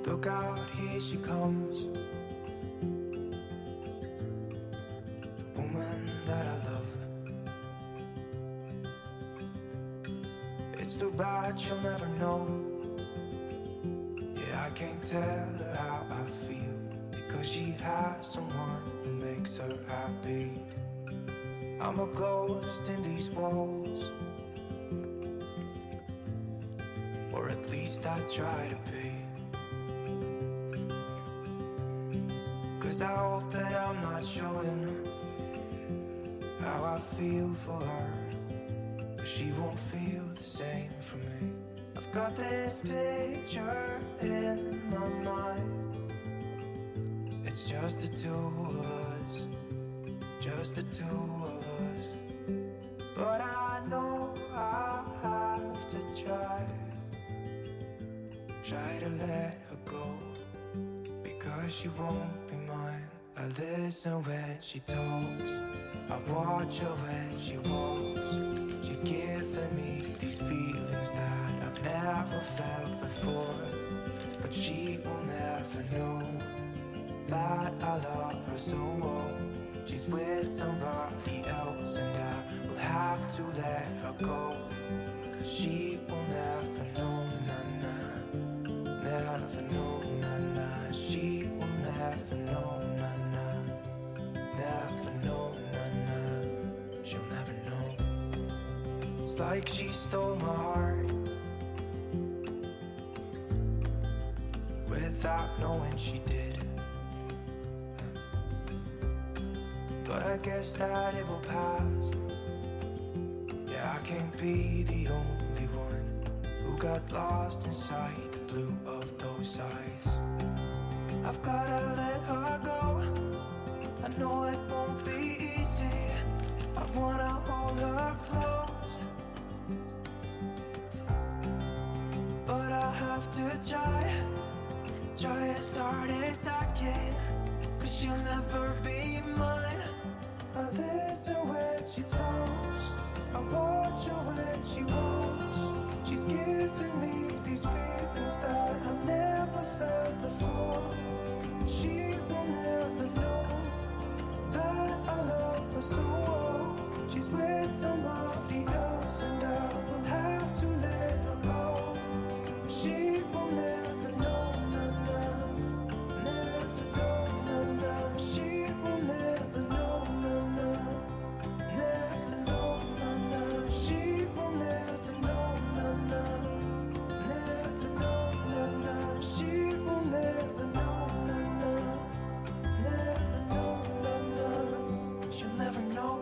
Look out, here she comes, the woman that I love. It's too bad she'll never know. Yeah, I can't tell her how I feel, because she has someone who makes her happy. I'm a ghost in these walls, or at least I try to be. 'Cause I hope that I'm not showing how I feel for her, but she won't feel the same for me. I've got this picture in my mind. It's just the two of us, just the two of us. But I know I have to try to let her go, because she won't be mine. I listen when she talks, I watch her when she walks. She's giving me these feelings that I've never felt before, but she will never know that I love her so well. She's with somebody else and I will have to let her go. She will never know, nah, never know, nah. She will never know, nah, never know, nah. She'll never know. It's like she stole my heart without knowing she did. But I guess that it will pass. Yeah, I can't be the only one who got lost inside the blue of those eyes. I've gotta let her go, I know it won't be easy. I wanna hold her close, but I have to try as hard as I can, 'cause she'll never be mine. I listen when she talks, I watch her when she walks. She's giving me these feelings that I've never felt before. She will never know that I love her so well. She's with somebody else and I will have to let her go. She will never know, nah, never know, nah. She will never know, nah, never know, nah. She will never know, nah, never know, nah. She will never know, nah, never know, nah. She'll never know.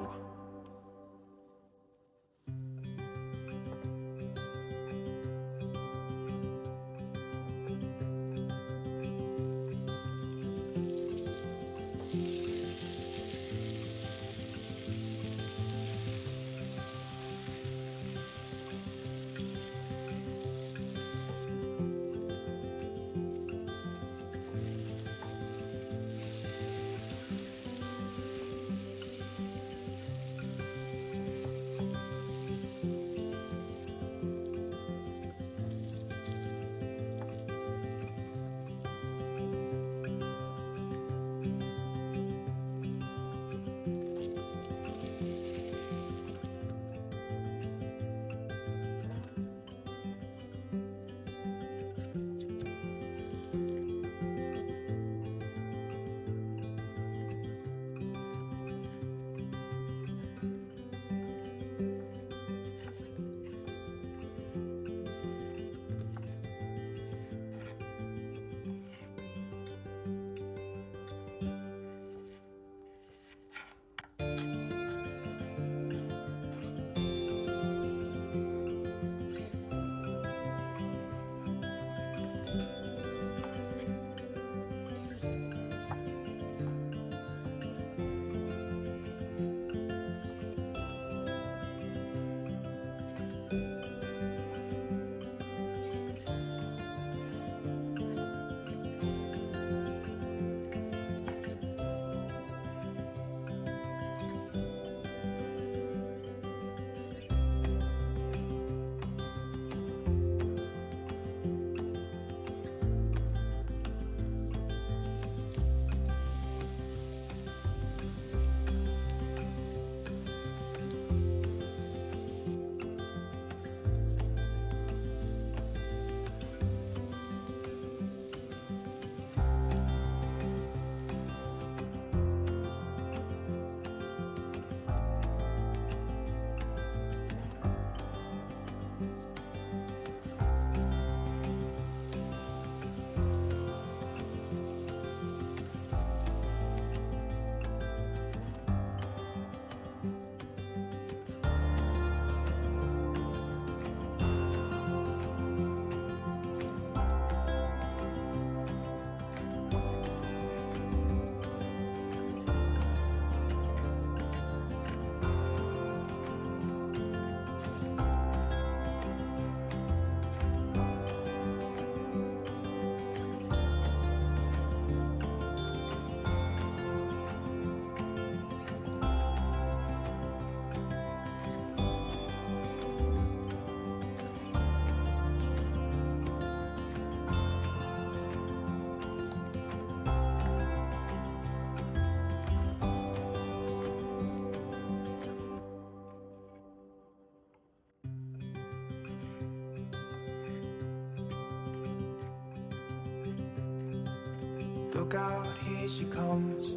Look out, here she comes.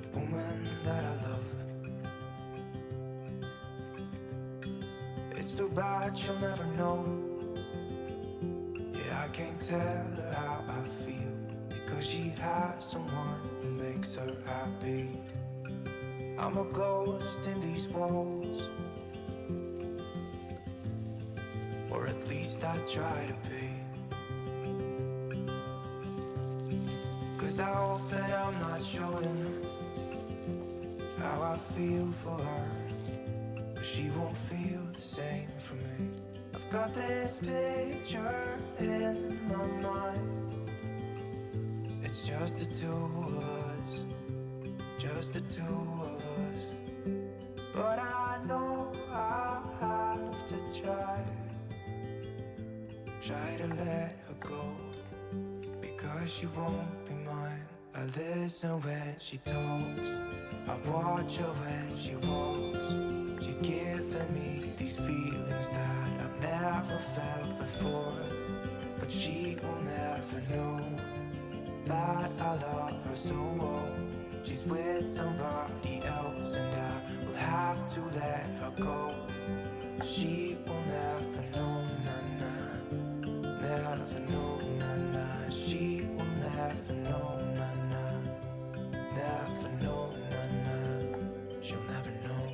The woman that I love. It's too bad she'll never know. Yeah, I can't tell her how I feel, because she has someone who makes her happy. I'm a ghost in these walls, or at least I try to be. 'Cause I hope that I'm not showing how I feel for her, but she won't feel the same for me. I've got this picture in my mind. It's just the two of us, just the two of us. But I know I have to try to let her go, because she won't be mine. I listen when she talks, I watch her when she walks. She's giving me these feelings that I've never felt before, but she will never know that I love her so well. She's with somebody else and I will have to let her go. She will never know, nah, never know, nah. She will never know, nah, never know, nah. She'll never know.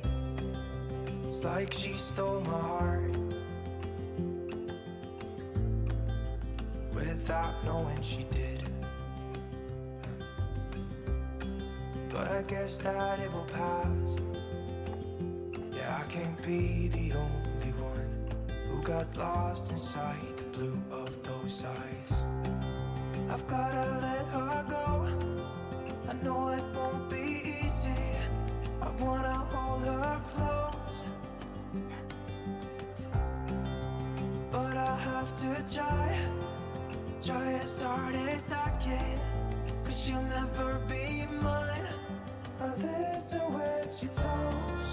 It's like she stole my heart without knowing she did. But I guess that it will pass. Yeah, I can't be the only one who got lost inside the blue of those eyes. I've gotta let her go. I know it won't be easy. I wanna hold her close, but I have to try as hard as I can, 'cause she'll never be mine. I listen when she talks,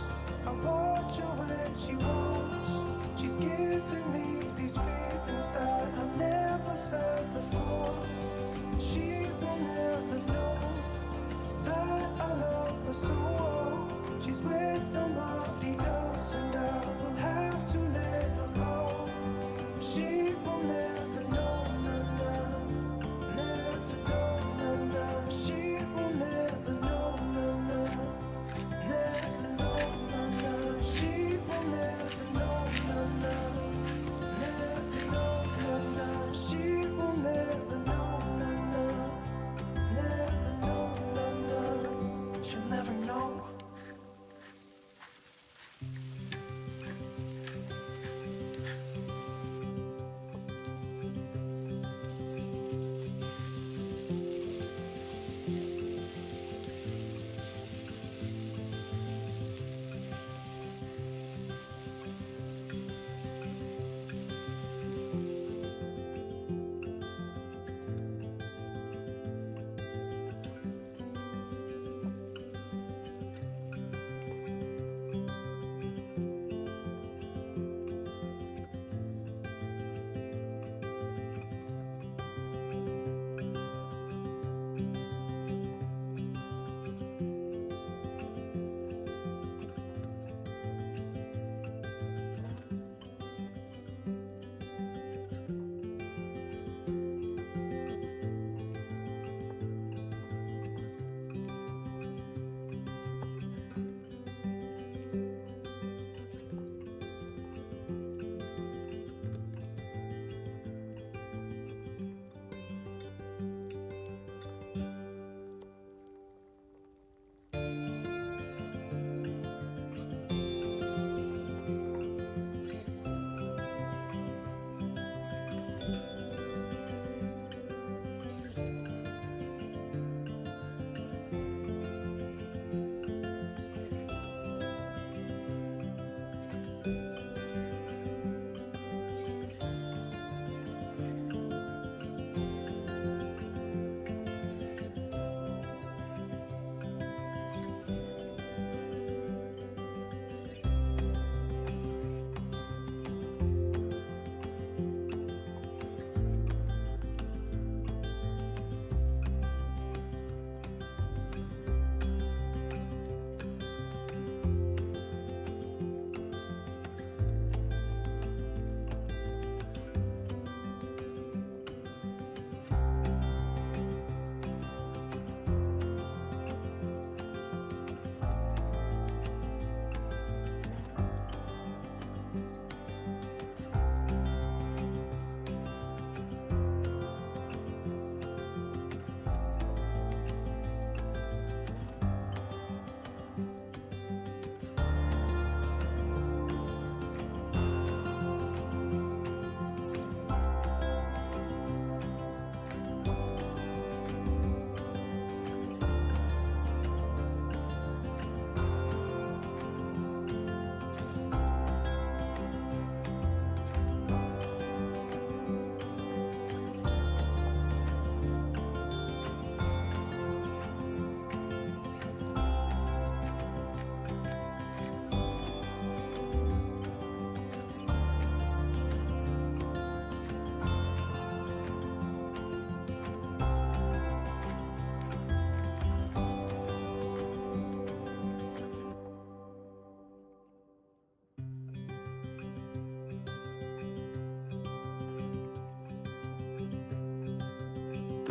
I watch her when she walks. She's giving me these feelings that I've never felt before. She will never know that I love her so well. She's with somebody else and I will have to let her go. She will never know, nah, never know, nah. She will never know, nah, never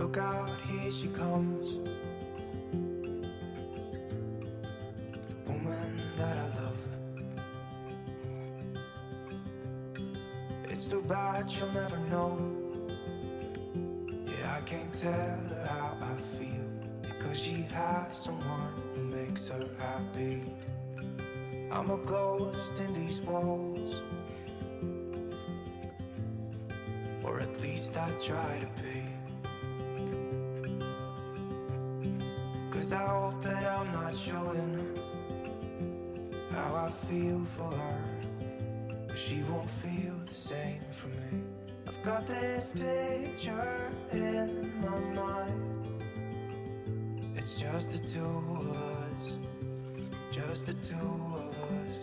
Look out, here she comes. The woman that I love. It's too bad she'll never know. Yeah, I can't tell her how I feel, because she has someone who makes her happy. I'm a ghost in these walls, or at least I try to be. 'Cause I hope that I'm not showing how I feel for her, but she won't feel the same for me. I've got this picture in my mind. It's just the two of us, just the two of us.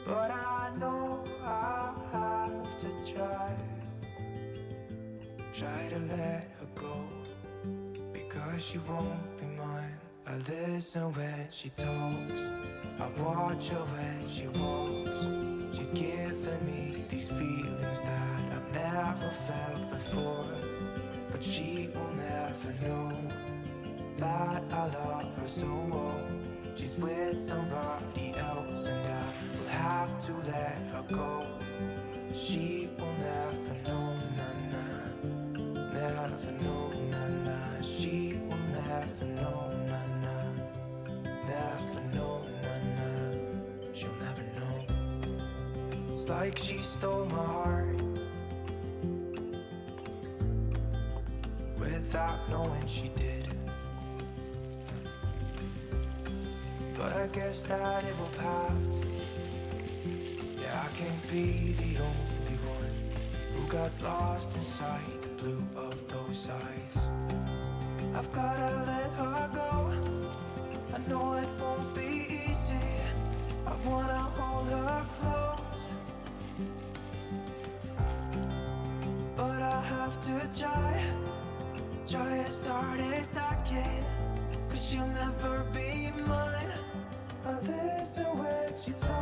But I know I'll have to try to let her go, because she won't be mine. I listen when she talks, I watch her when she walks. She's giving me these feelings that I've never felt before, but she will never know that I love her so well. She's with somebody else and I will have to let her go. She will never know, na-na, never know, na-na. She will never know, na-na, never know, na-na. She'll never know. It's like she stole my heart without knowing she did. But I guess that it will pass. Yeah, I can't be the only one who got lost inside the blue of those eyes. I've gotta let her go. I know it won't be easy. I wanna hold her close, but I have to try as hard as I can, 'cause she'll never be mine. I listen when she talks.